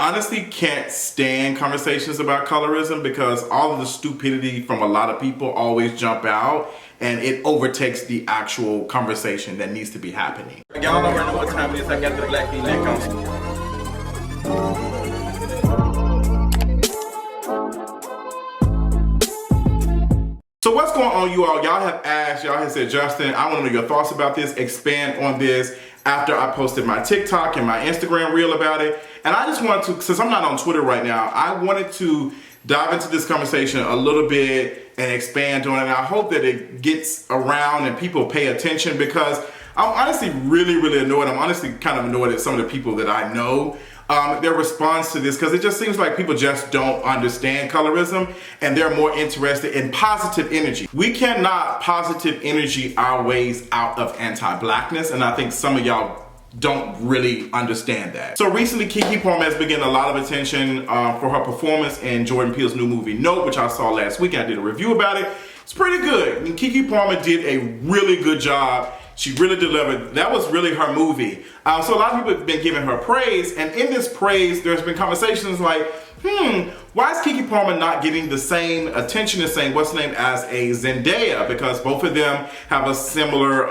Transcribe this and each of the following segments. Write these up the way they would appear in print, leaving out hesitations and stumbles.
honestly can't stand conversations about colorism because all of the stupidity from a lot of people always jump out and it overtakes the actual conversation that needs to be happening. Y'all already know what time it is. I got the black V-neck on. So what's going on, you all? Y'all have asked, y'all have said, Justin, I want to know your thoughts about this, expand on this after I posted my TikTok and my Instagram reel about it. And I just wanted to, since I'm not on Twitter right now, I wanted to dive into this conversation a little bit and expand on it. And I hope that it gets around and people pay attention because I'm honestly really annoyed. I'm honestly kind of annoyed at some of the people that I know. Their response to this, because it just seems like people just don't understand colorism and they're more interested in positive energy. We cannot positive energy our ways out of anti-blackness, and I think some of y'all don't really understand that. So recently, KeKe Palmer has been getting a lot of attention for her performance in Jordan Peele's new movie Nope, which I saw last week. I did a review about it. It's pretty good. I mean, KeKe Palmer did a really good job. She really delivered. That was really her movie. So a lot of people have been giving her praise, and in this praise, there's been conversations like, why is KeKe Palmer not getting the same attention as saying what's named as a Zendaya? Because both of them have a similar,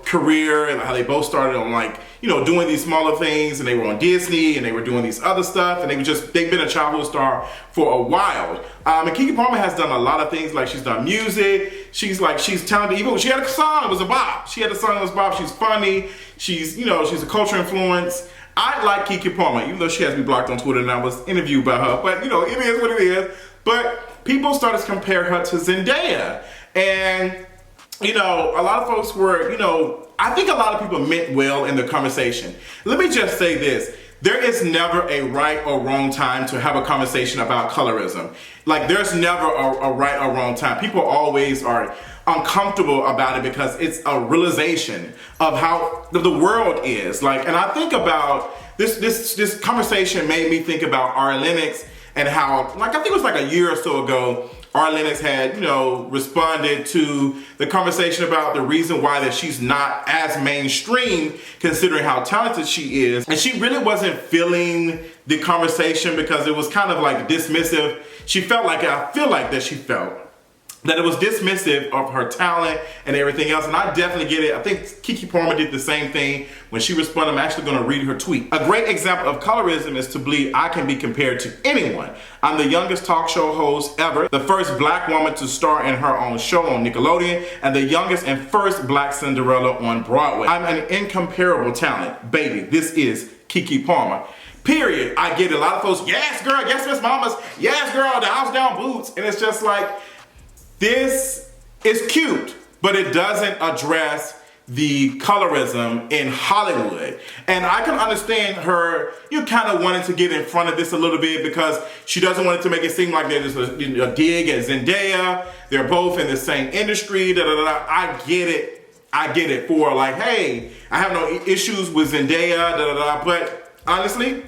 career, and how they both started on doing these smaller things, and they were on Disney, and they were doing these other stuff, and they've been a childhood star for a while. And KeKe Palmer has done a lot of things, like she's done music, she's talented, even when she had a song, it was a bop. She had a song that was bop, she's funny, she's a culture influence. I like KeKe Palmer, even though she has me blocked on Twitter and I was interviewed by her, but it is what it is. But people started to compare her to Zendaya. And, a lot of folks were, I think a lot of people meant well in the conversation. Let me just say this. There is never a right or wrong time to have a conversation about colorism. Like, there's never a right or wrong time. People always are uncomfortable about it because it's a realization of how the world is. And I think about this conversation made me think about Ari Lennox and how, I think it was a year or so ago, Ari Lennox had, responded to the conversation about the reason why that she's not as mainstream considering how talented she is. And she really wasn't feeling the conversation because it was kind of dismissive. She felt I feel like that she felt that it was dismissive of her talent and everything else. And I definitely get it. I think KeKe Palmer did the same thing when she responded. I'm actually gonna read her tweet. A great example of colorism is to believe I can be compared to anyone. I'm the youngest talk show host ever, the first black woman to star in her own show on Nickelodeon, and the youngest and first black Cinderella on Broadway. I'm an incomparable talent. Baby, this is KeKe Palmer. Period. I get it. A lot of folks, yes girl, yes Miss Mamas, yes girl, the house down boots. And it's just this is cute, but it doesn't address the colorism in Hollywood. And I can understand her, kind of wanting to get in front of this a little bit because she doesn't want it to make it seem like there's a dig at Zendaya. They're both in the same industry, I get it for hey, I have no issues with Zendaya, but honestly,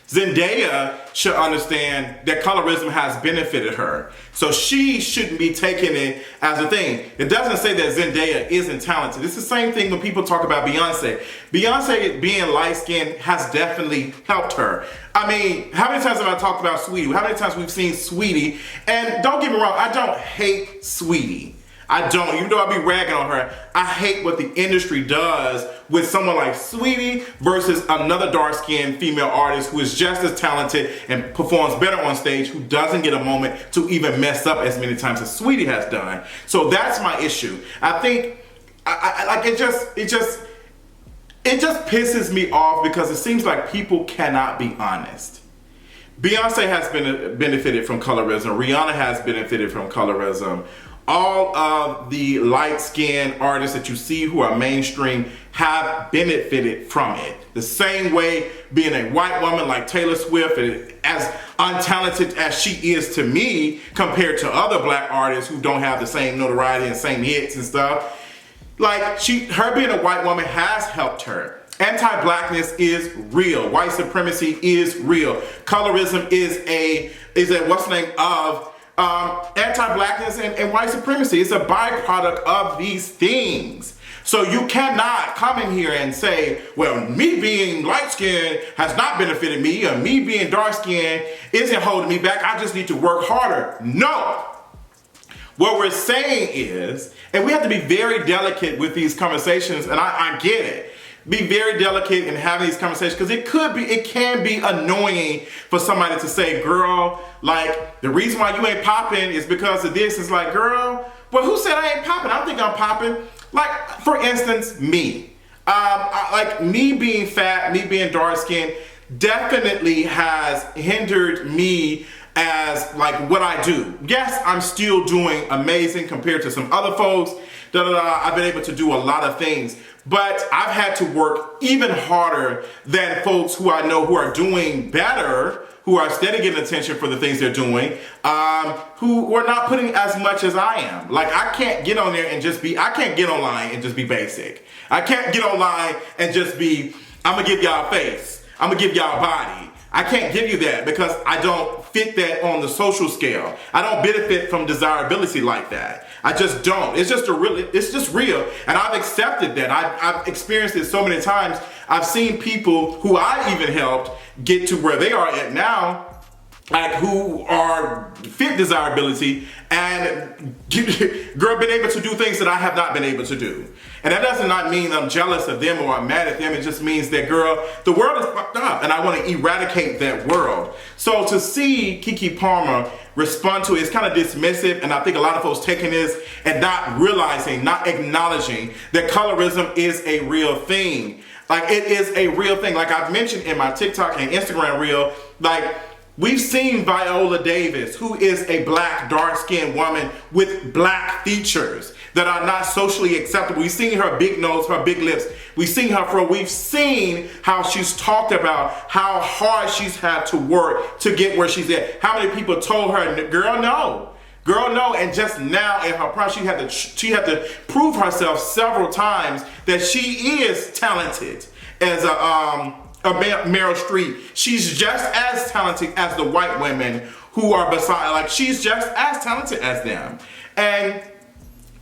Zendaya should understand that colorism has benefited her. So she shouldn't be taking it as a thing. It doesn't say that Zendaya isn't talented. It's the same thing when people talk about Beyonce. Beyonce being light-skinned has definitely helped her. I mean, how many times have I talked about Sweetie? How many times we've seen Sweetie? And don't get me wrong, I don't hate Sweetie. I don't, even though I be ragging on her, I hate what the industry does with someone like Sweetie versus another dark-skinned female artist who is just as talented and performs better on stage, who doesn't get a moment to even mess up as many times as Sweetie has done. So that's my issue. I think, it just pisses me off because it seems like people cannot be honest. Beyonce has benefited from colorism. Rihanna has benefited from colorism. All of the light-skinned artists that you see who are mainstream have benefited from it. The same way being a white woman like Taylor Swift, as untalented as she is to me compared to other black artists who don't have the same notoriety and same hits and stuff, her being a white woman has helped her. Anti-blackness is real. White supremacy is real. Colorism is a what's the name of anti-blackness and white supremacy. It's a byproduct of these things. So you cannot come in here and say, well, me being light-skinned has not benefited me, or me being dark-skinned isn't holding me back. I just need to work harder. No. What we're saying is, and we have to be very delicate with these conversations, and I get it. Be very delicate in having these conversations, because it can be annoying for somebody to say, girl, like, the reason why you ain't popping is because of this. It's like, girl, well, who said I ain't popping? I don't think I'm popping. Like, for instance, me. Like, me being fat, me being dark skinned definitely has hindered me as like what I do. Yes, I'm still doing amazing compared to some other folks. I've been able to do a lot of things, but I've had to work even harder than folks who I know who are doing better, who are steady getting attention for the things they're doing, who are not putting as much as I am. Like, I can't get on there and I can't get online and just be basic. I can't get online and just be, I'm gonna give y'all a face, I'm gonna give y'all a body. I can't give you that because I don't fit that on the social scale. I don't benefit from desirability like that. I just don't. It's just real. And I've accepted that. I've experienced it so many times. I've seen people who I even helped get to where they are at now, like, who are fit desirability and girl, been able to do things that I have not been able to do. And that does not mean I'm jealous of them or I'm mad at them. It just means that, girl, the world is fucked up and I want to eradicate that world. So to see KeKe Palmer respond to it is kind of dismissive, and I think a lot of folks taking this and not realizing, not acknowledging that colorism is a real thing. Like, it is a real thing. Like I've mentioned in my TikTok and Instagram reel, like, we've seen Viola Davis, who is a black, dark-skinned woman with black features that are not socially acceptable. We've seen her big nose, her big lips. We've seen how she's talked about how hard she's had to work to get where she's at. How many people told her, girl, no. Girl, no. And just now in her prime, she had to prove herself several times that she is talented as a Meryl Streep. She's just as talented as the white women who are beside, like, she's just as talented as them. And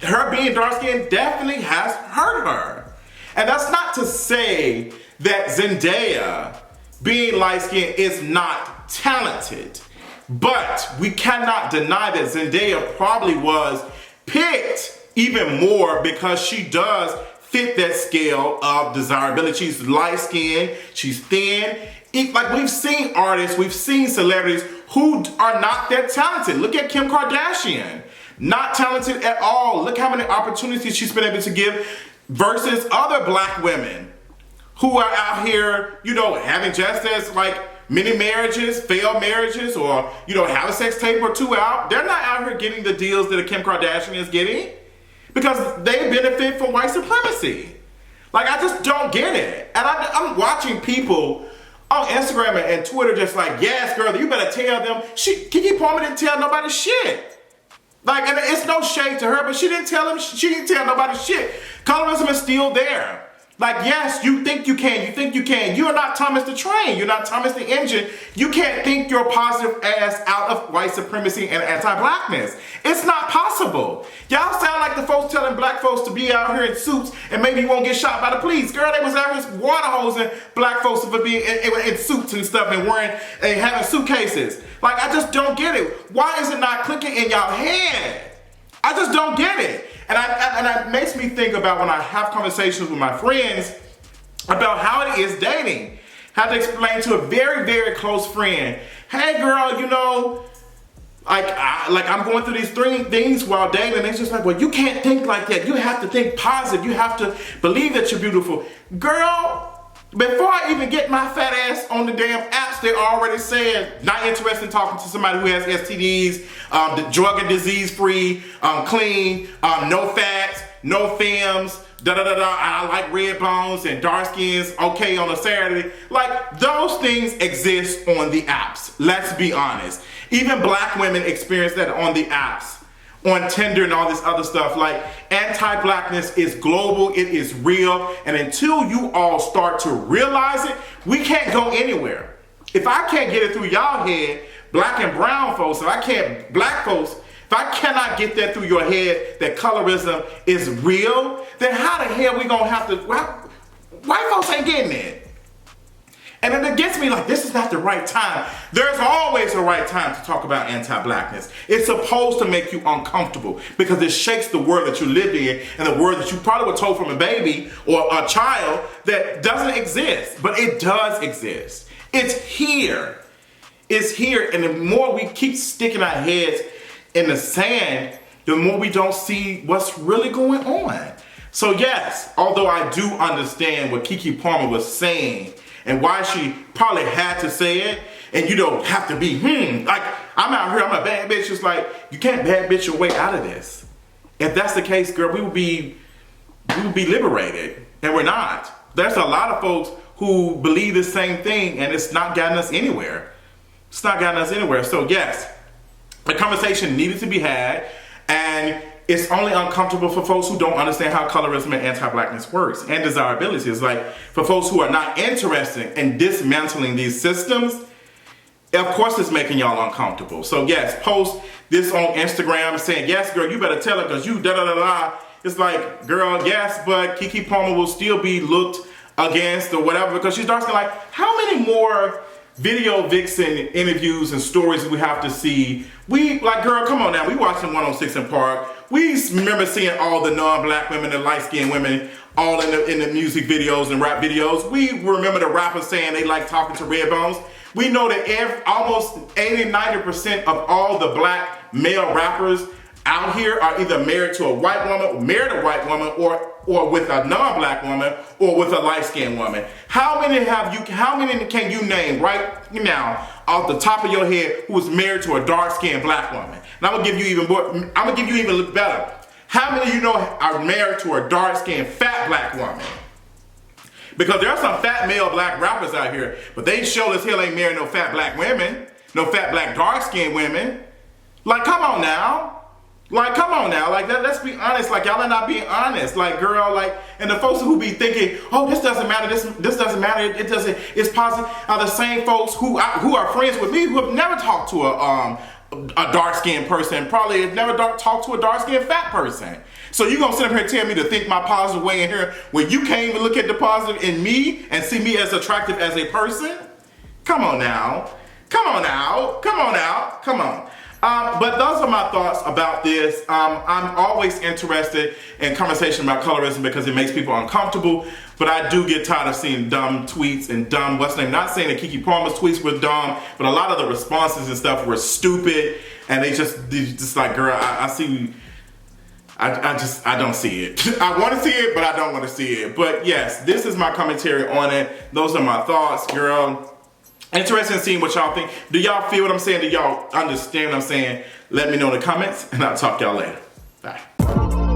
her being dark-skinned definitely has hurt her. And that's not to say that Zendaya being light-skinned is not talented. But we cannot deny that Zendaya probably was picked even more because she does fit that scale of desirability. She's light-skinned, she's thin. Like, we've seen artists, we've seen celebrities who are not that talented. Look at Kim Kardashian. Not talented at all. Look how many opportunities she's been able to give versus other black women who are out here, you know, having just as, like, many marriages, failed marriages, or, you know, have a sex tape or two out. They're not out here getting the deals that a Kim Kardashian is getting because they benefit from white supremacy. Like, I just don't get it. And I'm watching people on Instagram and Twitter just like, yes, girl, you better tell them. KeKe Palmer didn't tell nobody shit. Like, and it's no shade to her, but she didn't tell nobody shit. Colorism is still there. Like, yes, you think you can. You are not Thomas the Train. You're not Thomas the Engine. You can't think your positive ass out of white supremacy and anti-blackness. It's not possible. Y'all sound like the folks telling black folks to be out here in suits and maybe you won't get shot by the police. Girl, they was out here water hosing black folks for being in suits and stuff and wearing and having suitcases. Like, I just don't get it. Why is it not clicking in y'all head? I just don't get it. And it makes me think about when I have conversations with my friends about how it is dating. Have to explain to a very, very close friend, hey girl, you know, I'm going through these three things while dating. And it's just like, well, you can't think like that. You have to think positive. You have to believe that you're beautiful. Girl, before I even get my fat ass on the damn apps, they're already saying, not interested in talking to somebody who has STDs, drug and disease free, clean, no fats, no femmes, I like red bones and dark skins, okay on a Saturday. Like, those things exist on the apps. Let's be honest. Even black women experience that on the apps. On Tinder and all this other stuff. Like, anti-blackness is global, it is real, and until you all start to realize it, we can't go anywhere. If I can't get it through y'all head, black and brown folks, if I can't, black folks, if I cannot get that through your head that colorism is real, then how the hell we gonna have to, white folks ain't getting it. And then it gets me like, this is not the right time. There's always a right time to talk about anti-blackness. It's supposed to make you uncomfortable because it shakes the world that you live in and the world that you probably were told from a baby or a child that doesn't exist, but it does exist. It's here. It's here, and the more we keep sticking our heads in the sand, the more we don't see what's really going on. So yes, although I do understand what KeKe Palmer was saying and why she probably had to say it, and you don't have to be, like, I'm out here, I'm a bad bitch. It's like, you can't bad bitch your way out of this. If that's the case, girl, we would be liberated, and we're not. There's a lot of folks who believe the same thing, and it's not gotten us anywhere. It's not gotten us anywhere. So yes, the conversation needed to be had, and it's only uncomfortable for folks who don't understand how colorism and anti-blackness works and desirability. It's like, for folks who are not interested in dismantling these systems, of course it's making y'all uncomfortable. So yes, post this on Instagram saying, yes, girl, you better tell it because you da-da-da-da. It's like, girl, yes, but KeKe Palmer will still be looked against or whatever because she's dark skin. Like, how many more video vixen interviews and stories we have to see? We, like, girl, come on now. We watching 106 in Park. We remember seeing all the non-black women and light-skinned women all in the music videos and rap videos. We remember the rappers saying they like talking to Redbones. We know that almost 80-90% of all the black male rappers out here are either married to a white woman, married a white woman, or with a non-black woman, or with a light-skinned woman. How many can you name right now off the top of your head who is married to a dark-skinned black woman? And I'm gonna give you even more, I'm gonna give you even better. How many of you know are married to a dark-skinned fat black woman? Because there are some fat male black rappers out here, but they sure as hell ain't married no fat black women, no fat black dark-skinned women. Like, come on now. Like, come on now, like, let's be honest. Like, y'all are not being honest. Like, girl, like, and the folks who be thinking, oh, this doesn't matter, this doesn't matter, it doesn't, it's positive, are the same folks who are friends with me who have never talked to a dark-skinned person, probably have never talked to a dark-skinned fat person. So you gonna sit up here and tell me to think my positive way in here when you can't even look at the positive in me and see me as attractive as a person? Come on now. Come on now. Come on now. Come on. But those are my thoughts about this. I'm always interested in conversation about colorism because it makes people uncomfortable, but I do get tired of seeing dumb tweets and dumb, not saying that KeKe Palmer's tweets were dumb, but a lot of the responses and stuff were stupid, and they just like, girl, I see, I don't see it. I want to see it, but I don't want to see it. But yes, this is my commentary on it. Those are my thoughts, girl. Interested in seeing what y'all think. Do y'all feel what I'm saying? Do y'all understand what I'm saying? Let me know in the comments, and I'll talk to y'all later. Bye.